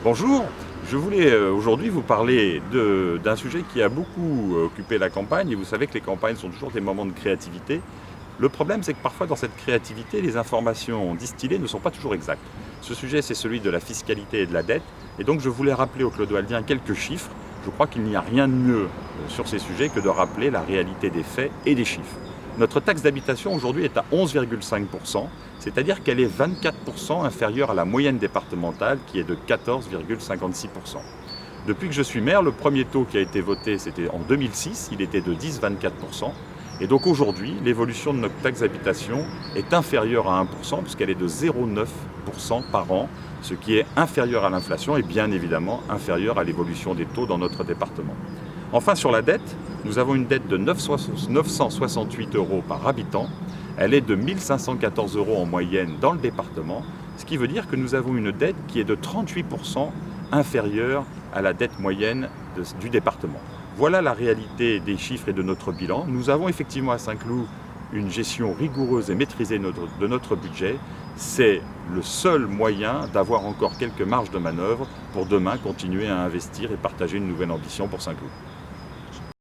Bonjour, je voulais aujourd'hui vous parler d'un sujet qui a beaucoup occupé la campagne, et vous savez que les campagnes sont toujours des moments de créativité. Le problème, c'est que parfois dans cette créativité, les informations distillées ne sont pas toujours exactes. Ce sujet, c'est celui de la fiscalité et de la dette, et donc je voulais rappeler aux clodoaldiens quelques chiffres. Je crois qu'il n'y a rien de mieux sur ces sujets que de rappeler la réalité des faits et des chiffres. Notre taxe d'habitation aujourd'hui est à 11,5%, c'est-à-dire qu'elle est 24% inférieure à la moyenne départementale qui est de 14,56%. Depuis que je suis maire, le premier taux qui a été voté, c'était en 2006, il était de 10,24%. Et donc aujourd'hui, l'évolution de notre taxe d'habitation est inférieure à 1%, puisqu'elle est de 0,9% par an, ce qui est inférieur à l'inflation et bien évidemment inférieur à l'évolution des taux dans notre département. Enfin, sur la dette, nous avons une dette de 968 € par habitant. Elle est de 1 514 € en moyenne dans le département, ce qui veut dire que nous avons une dette qui est de 38% inférieure à la dette moyenne du département. Voilà la réalité des chiffres et de notre bilan. Nous avons effectivement à Saint-Cloud une gestion rigoureuse et maîtrisée de notre budget. C'est le seul moyen d'avoir encore quelques marges de manœuvre pour demain continuer à investir et partager une nouvelle ambition pour Saint-Cloud.